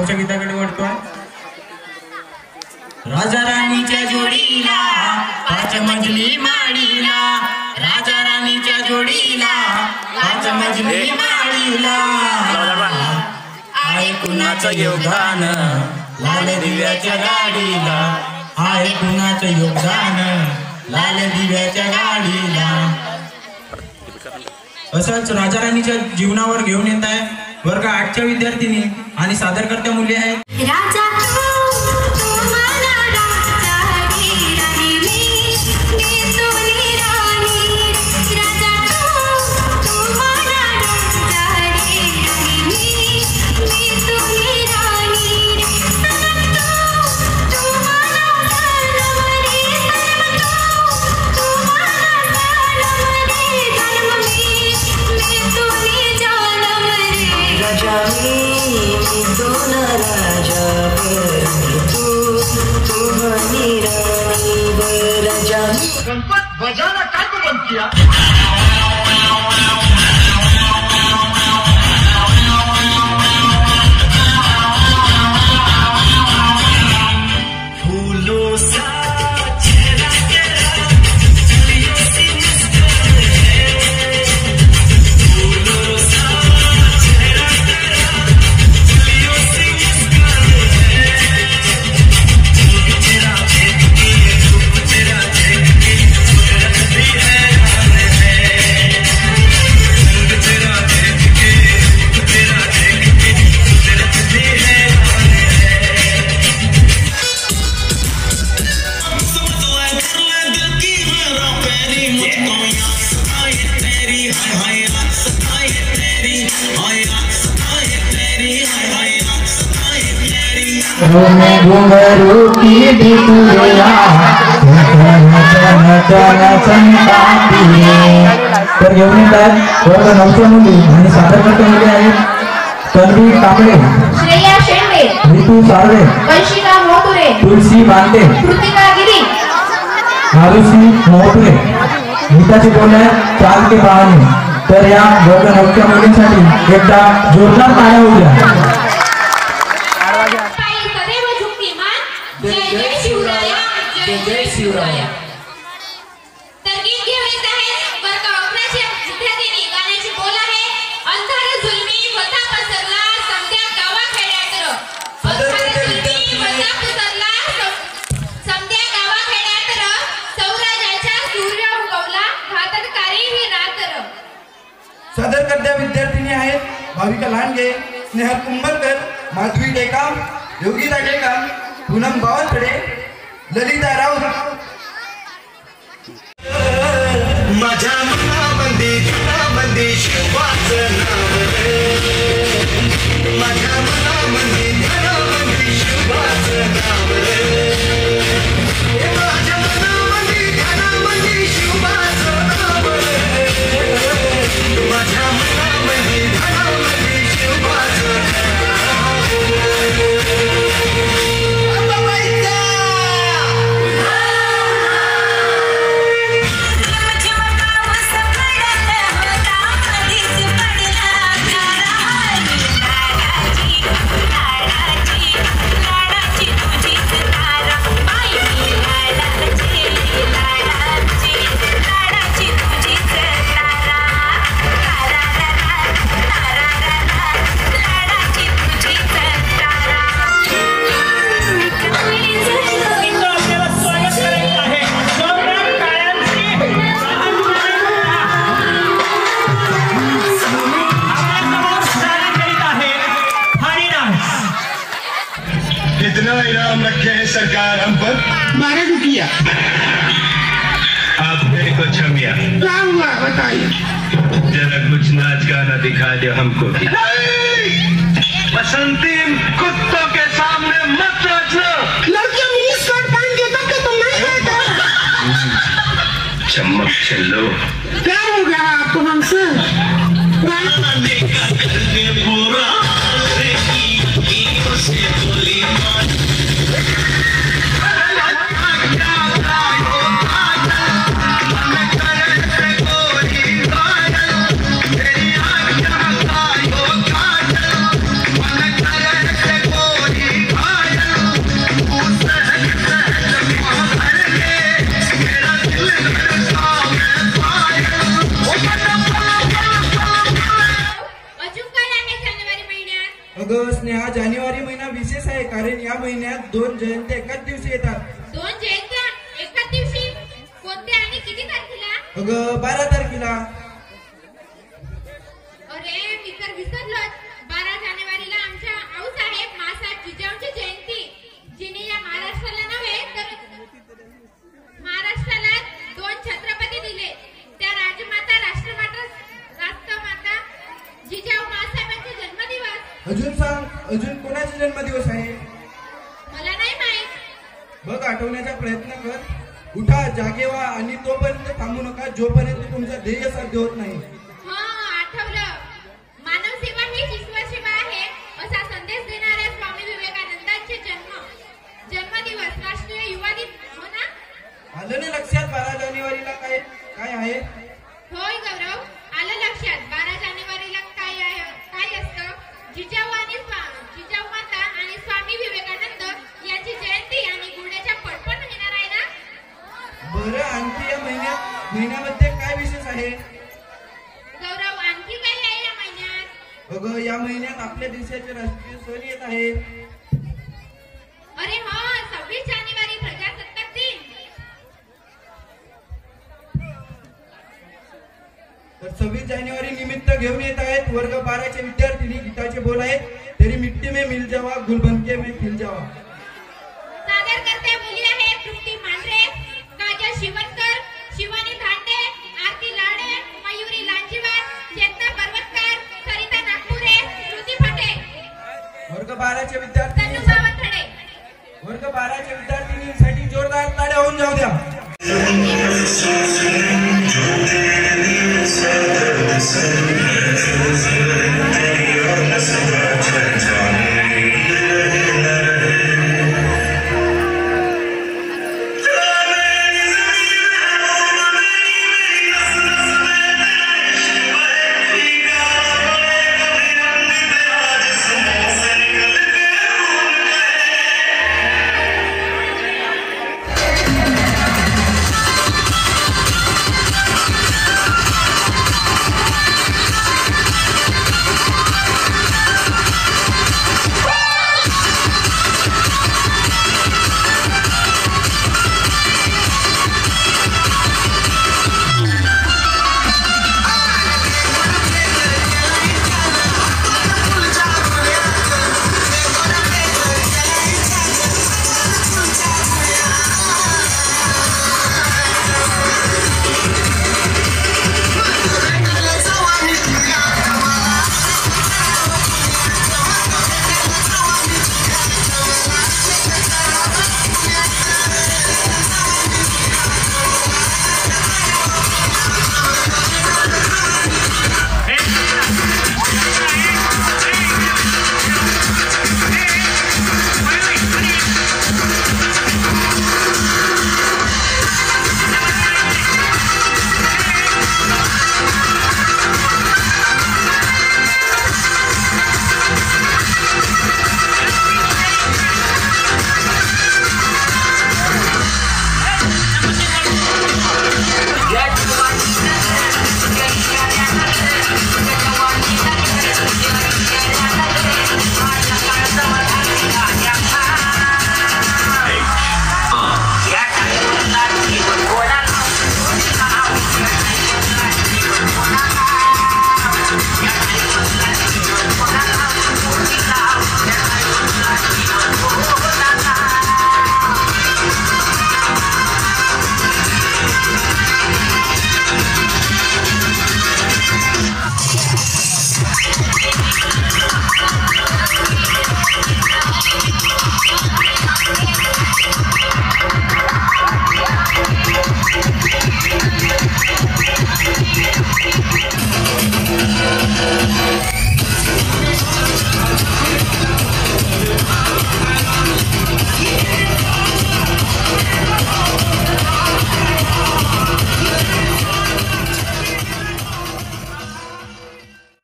भाऊच्या गीताकडे वळतो. राजा राणीच्या जोडीला पाच मजली माडीला, राजा राणीच्या जोडीला पाच मजली माडीला, आहे कुणाचं योगदान लाल दिव्याच्या गाडीला, आहे कुणाचं योगदान लाल दिव्याच्या गाडीला. असंच राजा राणीच्या जीवनावर घेऊन येत आहे वर्ग 8च्या विद्यार्थिनी आणि सादरकर्त्या मुली आहेत. गणपत बजाना काय को बंद किया. फूलों सा चेहरा तेरा चलियों सी मुस्कान है, फूलों सा चेहरा तेरा चलियों सी मुस्कान है, तेरा देख के तेरा देख के कुदरत भी हैरान है, तेरा देख के कुदरत भी हैरान है. घुंघरू की ढिकुरिया तर घेऊन येतात वर्ग 9च्या मुली आणि सादरकर्त्या मुली आहेत. तन्वी कांबळे, श्रेया शेंडे, ऋतू साळवे, वंशिका मोटुरे, तुलसी बांदे, कृतिका गिरी, आरुषी मोटुरे. गीताची बोल आहे चाल के बहाने. तर या वर्ग 9च्या मुलींसाठी एकदा जोरदार टाळ्या होऊ द्या. जय जय शिवराया, जय जय शिवराया. तर गीत घेऊन येत आहे वर्ग 11च्या विद्यार्थिनी. गाण्याची बोल आहे अंधार जुलमी होता पसरला समध्या गावाखेड्यात, अंधार जुलमी होता पसरला समध्या गावाखेड्यात, सौराजाच्या सूर्य उगवला घातककारी ही रात्र. सादरकर्त्या विद्यार्थिनी आहेत भाविका लांडगे, स्नेहा कुंभरकर, माधवी टेकाम, योगिता टेकाम, पूनम बावनकडे, ललिता राऊत. माझ्या मनामध्ये शिवाचं नाव रे, माझ्या मनामध्ये शिवाचं नाव रे, माझ्या मनामध्ये शिवाचं नाव रे, माझ्या मनामध्ये शिवाचं नाव रे. कितना इनाम रखे हैं सरकार हम पर? 12 रुपया. आप मेरे को क्षमिया. क्या हुआ बताइए. जरा कुछ नाच गाना दिखा दो हमको भी. बसंती कुत्तों के सामने मत नाचना. लड़कियां मिनी स्कर्ट पहन के तब तो तुम नहीं कहते. चमक चलो. क्या हो गया आपको हमसे? स्नेहा जानेवारी महिना विशेष आहे कारण या महिन्यात 2 जयंत्या एकाच दिवशी येतात. 2 जयंत्या एकाच दिवशी कोणत्या आणि किती तारखेला? अगं 12 तारखेला. अरे मी तर विसरलोच. 12 जानेवारीला आमच्या आऊसाहेब मासाहेब जिजाऊंची जयंती, जिने या महाराष्ट्राला नव्हे तर महाराष्ट्राला 2 छत्रपती दिले. त्या राजमाता राष्ट्रमाता जिजाऊ मासाहेबांचा जन्मदिवस. अजून सांग, अजून कोणाचा जन्मदिवस आहे? मला नाही माहित. बघ आठवण्याचा प्रयत्न कर. उठा, जागे व्हा आणि तोपर्यंत थांबू नका जोपर्यंत तुमचं ध्येय साध्य होत नाही. आठवलं. मानव सेवा ही ईश्वर सेवा आहे असा संदेश देणाऱ्या स्वामी विवेकानंदांचे जन्मदिवस राष्ट्रीय युवा दिन. हो ना? आलं ना लक्षात 12 जानेवारीला काय काय आहे? होय गौरव, आलं लक्षात. 12 जानेवारीला काय असतं? जिजाऊ माता आणि स्वामी विवेकानंद यांची जयंती आणि गुण्याच्या पटपट येणार आहे ना? बरं, आणखी या महिन्यामध्ये काय विशेष आहे? गौरव, आणखी काय आहे या महिन्यात? अगं या महिन्यात आपल्या देशाचे राष्ट्रीय सण येत आहे. अरे हो, 26 जानेवारी प्रजासत्ताक दिन. तर 26 जानेवारी निमित्त घेऊन येत आहेत वर्ग 12चे विद्यार्थिनी. गीताचे बोल आहेत, तेरी मिट्टी में मिल जावा, गुलबनके में खिल जावा. सादर करते मुली आहे तृप्ती मांढरे, काजल शिवणकर, शिवानी धांडे, आरती लाडे, मयुरी लांजीवार, चेतना पर्वतकर, सरिता नागपुरे, श्रुती फटे. वर्ग 12चे विद्यार्थी तनु सावंतडे. वर्ग 12च्या विद्यार्थिनींसाठी जोरदार ताड्या होऊन जाऊ द्या. Say